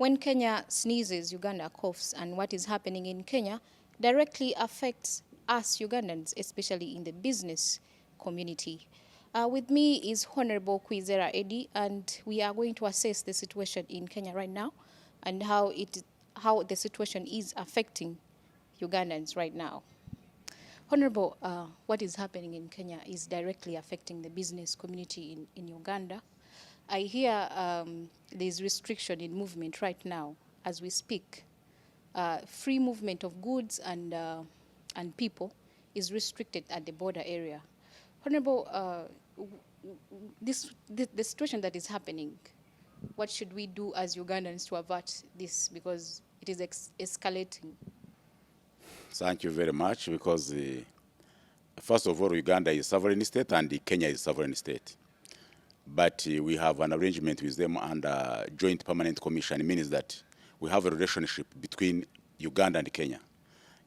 When Kenya sneezes, Uganda coughs, and what is happening in Kenya directly affects us Ugandans, especially in the business community. With me is Honorable Kwizera Eddie, and we are going to assess the situation in Kenya right now and how the situation is affecting Ugandans right now. Honorable, what is happening in Kenya is directly affecting the business community in Uganda. I hear there's restriction in movement right now as we speak. Free movement of goods and people is restricted at the border area. Honorable, the situation that is happening, what should we do as Ugandans to avert this, because it is escalating? Thank you very much, because first of all, Uganda is a sovereign state and Kenya is a sovereign state. But we have an arrangement with them under Joint Permanent Commission. It means that we have a relationship between Uganda and Kenya.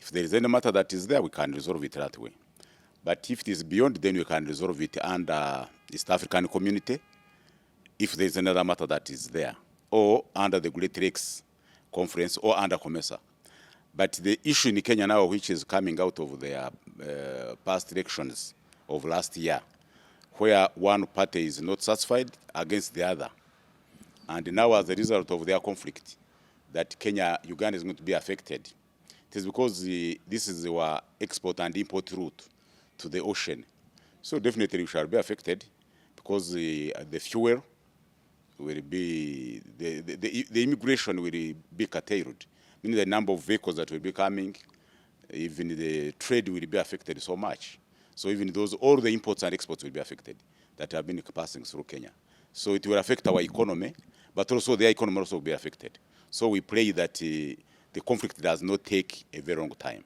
If there is any matter that is there, we can resolve it that way. But if it is beyond, then we can resolve it under East African Community, if there is another matter that is there, or under the Great Lakes Conference, or under COMESA. But the issue in Kenya now, which is coming out of their past elections of last year, where one party is not satisfied against the other. And now, as a result of their conflict, that Uganda is going to be affected. It is because this is our export and import route to the ocean. So definitely we shall be affected, because the fuel will be, the immigration will be curtailed. Meaning the number of vehicles that will be coming, even the trade will be affected so much. So even all the imports and exports will be affected that have been passing through Kenya. So it will affect our economy, but also their economy also will be affected. So we pray that the conflict does not take a very long time.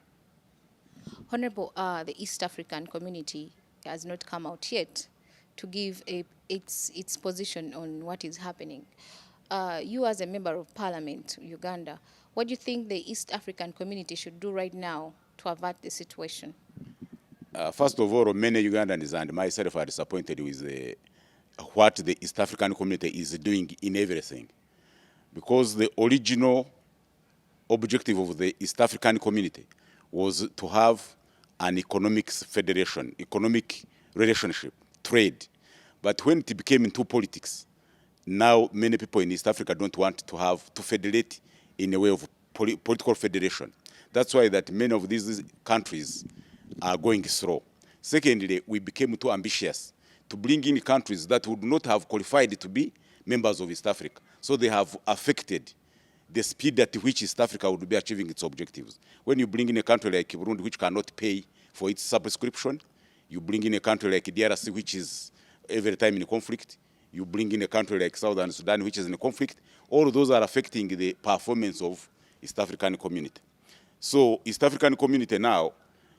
Honorable, the East African community has not come out yet to give its position on what is happening. You as a member of parliament, Uganda, what do you think the East African community should do right now to avert the situation? First of all, many Ugandans and myself are disappointed with what the East African community is doing in everything. Because the original objective of the East African community was to have an economic federation, economic relationship, trade. But when it became into politics, now many people in East Africa don't want to federate in a way of political federation. That's why that many of these countries are going slow. Secondly, we became too ambitious to bring in countries that would not have qualified to be members of East Africa. So they have affected the speed at which East Africa would be achieving its objectives. When you bring in a country like Burundi, which cannot pay for its subscription, you bring in a country like DRC, which is every time in conflict, you bring in a country like Southern Sudan, which is in conflict, all those are affecting the performance of East African community. So East African community now,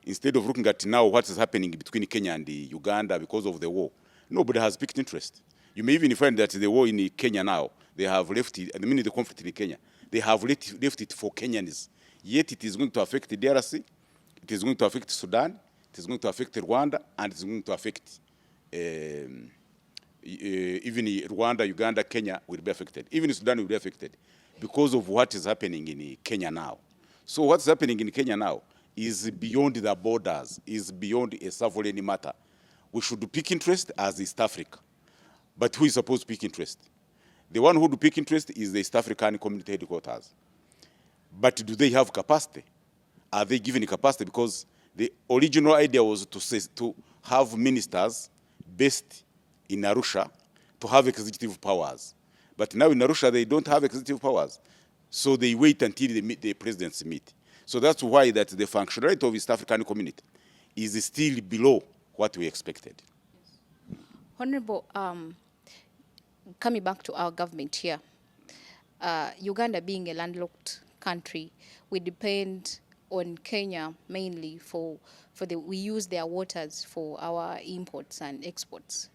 instead of looking at now what is happening between Kenya and Uganda because of the war, nobody has picked interest. You may even find that the war in Kenya now, they have left it, the conflict in Kenya, they have left it for Kenyans. Yet it is going to affect the DRC, it is going to affect Sudan, it is going to affect Rwanda, and it is going to affect even Rwanda, Uganda, Kenya will be affected. Even Sudan will be affected because of what is happening in Kenya now. So what's happening in Kenya now is beyond the borders, is beyond a sovereign matter. We should pick interest as East Africa. But who is supposed to pick interest? The one who would pick interest is the East African Community Headquarters. But do they have capacity? Are they given capacity? Because the original idea was to have ministers based in Arusha to have executive powers. But now in Arusha, they don't have executive powers. So they wait until the presidents meet. So that's why that the functionality of East African community is still below what we expected. Honorable, coming back to our government here, Uganda being a landlocked country, we depend on Kenya mainly we use their waters for our imports and exports.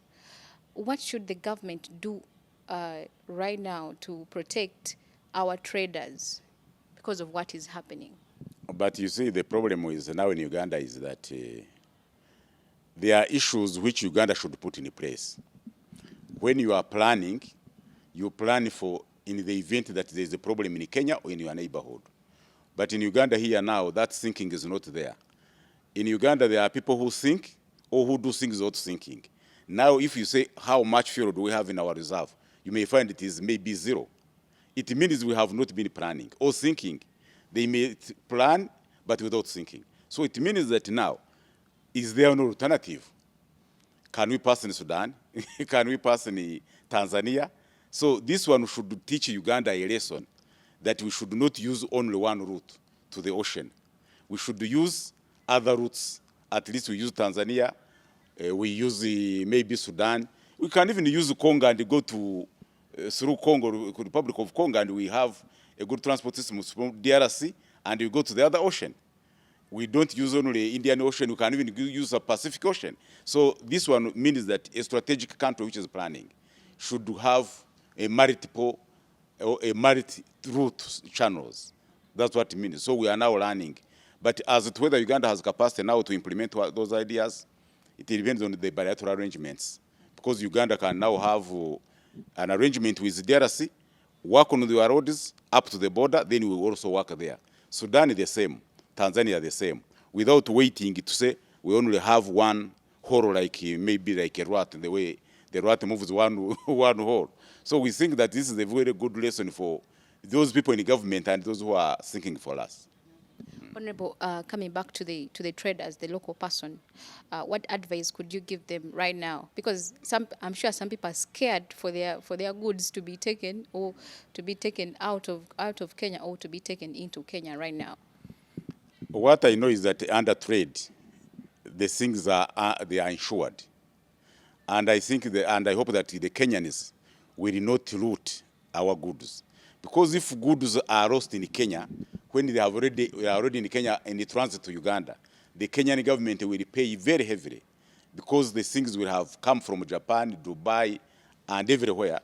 What should the government do right now to protect our traders because of what is happening? But you see, the problem is now in Uganda is that there are issues which Uganda should put in place. When you are planning, you plan for in the event that there is a problem in Kenya or in your neighborhood. But in Uganda here now, that thinking is not there. In Uganda, there are people who think or who do things without thinking. Now, if you say how much fuel do we have in our reserve, you may find it is maybe zero. It means we have not been planning or thinking. They may plan, but without thinking. So it means that now, is there no alternative? Can we pass in Sudan? Can we pass in Tanzania? So this one should teach Uganda a lesson that we should not use only one route to the ocean. We should use other routes. At least we use Tanzania, we use maybe Sudan. We can even use Congo and go to through Congo, Republic of Congo, and we have a good transport system from DRC, and we go to the other ocean. We don't use only Indian Ocean, we can even use the Pacific Ocean. So this one means that a strategic country which is planning should have a multiple or a multi-route channels. That's what it means. So we are now learning. But as to whether Uganda has capacity now to implement those ideas, it depends on the bilateral arrangements. Because Uganda can now have an arrangement with DRC, work on the roads up to the border, then we will also work there. Sudan is the same, Tanzania the same, without waiting to say we only have one hole, like maybe like a rat, the way the rat moves one hole. So we think that this is a very good lesson for those people in the government and those who are thinking for us. Honorable, coming back to the traders, the local person, what advice could you give them right now? Because I'm sure some people are scared for their goods to be taken or to be taken out of Kenya or to be taken into Kenya right now. What I know is that under trade, the things they are insured, and I think and I hope that the Kenyans will not loot our goods, because if goods are lost in Kenya, when they are already in Kenya in the transit to Uganda, the Kenyan government will pay very heavily, because the things will have come from Japan, Dubai, and everywhere.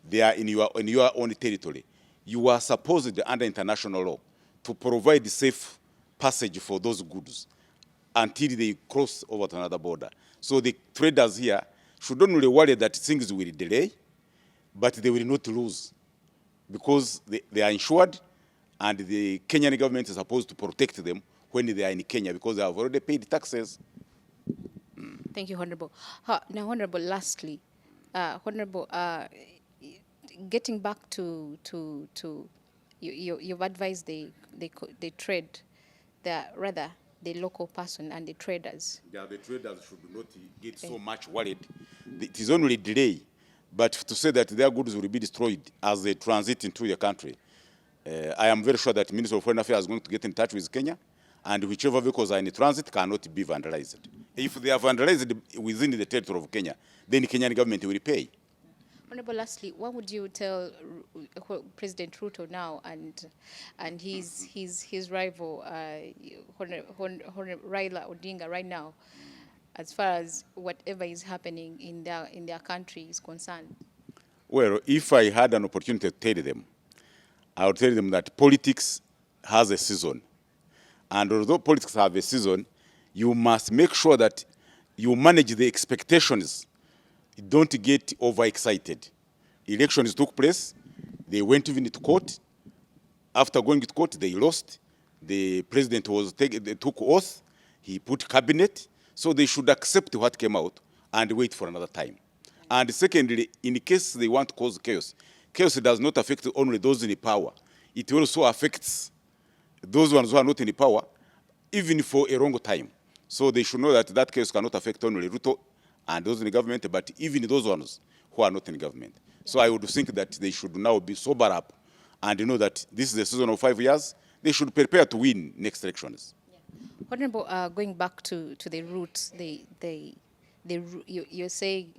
They are in your own territory. You are supposed under international law to provide safe passage for those goods until they cross over to another border. So the traders here should not only worry that things will delay, but they will not lose, because they are insured, and the Kenyan government is supposed to protect them when they are in Kenya, because they have already paid taxes. Thank you, Honorable. Now, Honorable, lastly, Honorable, getting back to you've advised the trade, rather the local person and the traders. Yeah, the traders should not get so much worried. It is only delay, but to say that their goods will be destroyed as they transit into your country, I am very sure that the Minister of Foreign Affairs is going to get in touch with Kenya, and whichever vehicles are in transit cannot be vandalized. If they are vandalized within the territory of Kenya, then the Kenyan government will pay. Honorable, lastly, what would you tell President Ruto now and his rival, Raila Odinga, right now, as far as whatever is happening in their country is concerned? Well, if I had an opportunity to tell them, I would tell them that politics has a season. And although politics have a season, you must make sure that you manage the expectations. Don't get overexcited. Elections took place. They went even to court. After going to court, they lost. The president took oath. He put cabinet. So they should accept what came out and wait for another time. And secondly, in case they want to cause chaos, chaos does not affect only those in power. It also affects those ones who are not in power, even for a long time. So they should know that that chaos cannot affect only Ruto and those in the government, but even those ones who are not in government. So I would think that they should now be sober up and know that this is a season of 5 years. They should prepare to win next elections. Yeah. Honorable, going back to the roots, you're saying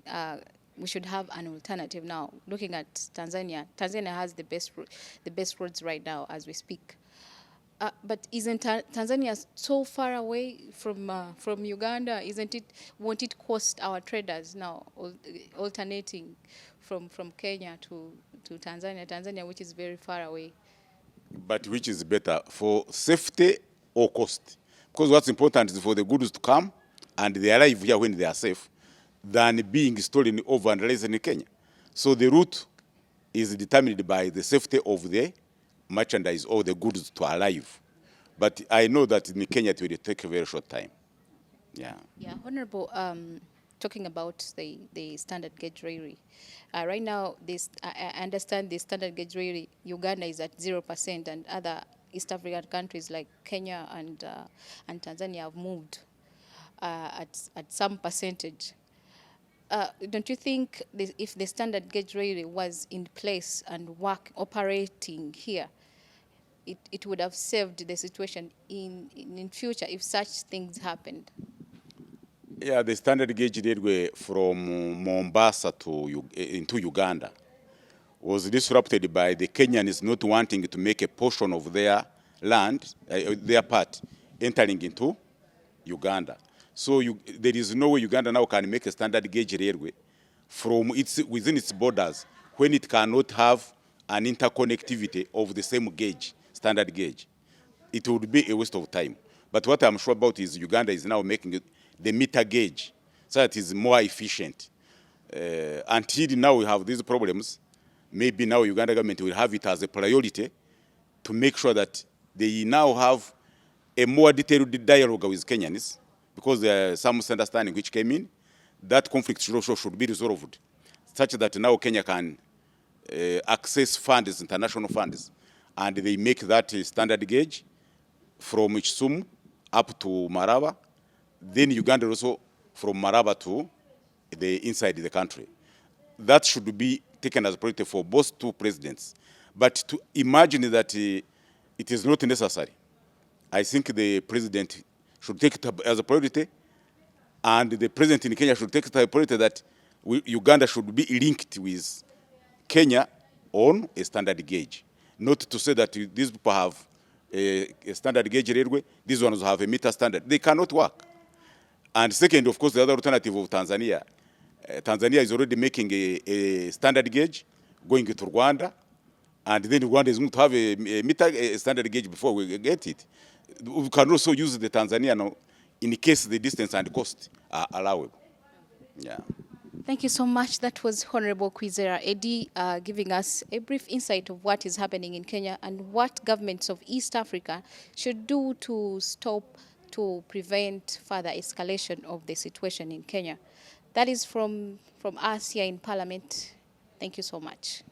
we should have an alternative now. Looking at Tanzania, Tanzania has the best roads right now as we speak. But isn't Tanzania so far away from Uganda? Won't it cost our traders now alternating from Kenya to Tanzania, which is very far away? But which is better, for safety or cost? Because what's important is for the goods to come and they arrive here when they are safe, than being stolen over and raised in Kenya. So the route is determined by the safety of the merchandise or the goods to arrive. But I know that in Kenya it will take a very short time. Yeah. Yeah, Honorable, talking about the standard gauge railway. Right now, I understand the standard gauge railway, Uganda is at 0%, and other East African countries like Kenya and Tanzania have moved at some percentage. Don't you think if the standard gauge railway was in place and operating here, it would have saved the situation in future if such things happened? Yeah, the standard gauge railway from Mombasa into Uganda was disrupted by the Kenyans not wanting to make a portion of their land, their part, entering into Uganda. So there is no way Uganda now can make a standard gauge railway within its borders when it cannot have an interconnectivity of the same gauge, standard gauge. It would be a waste of time. But what I'm sure about is Uganda is now making the meter gauge so that it is more efficient. Until now we have these problems, maybe now Uganda government will have it as a priority to make sure that they now have a more detailed dialogue with Kenyans, because there are some misunderstanding which came in. That conflict should be resolved, such that now Kenya can access funds, international funds, and they make that standard gauge from Kisumu up to Maraba, then Uganda also from Maraba to the inside the country. That should be taken as a priority for both two presidents. But to imagine that it is not necessary, I think the president should take it as a priority, and the president in Kenya should take it as a priority that Uganda should be linked with Kenya on a standard gauge. Not to say that these people have a standard gauge railway, these ones have a meter standard. They cannot work. And second, of course, the other alternative of Tanzania. Tanzania is already making a standard gauge going to Rwanda, and then Rwanda is going to have a standard gauge before we get it. We can also use the Tanzania now in case the distance and cost are allowable. Yeah. Thank you so much. That was Honorable Kwizera Eddie giving us a brief insight of what is happening in Kenya and what governments of East Africa should do to prevent further escalation of the situation in Kenya. That is from us here in Parliament. Thank you so much.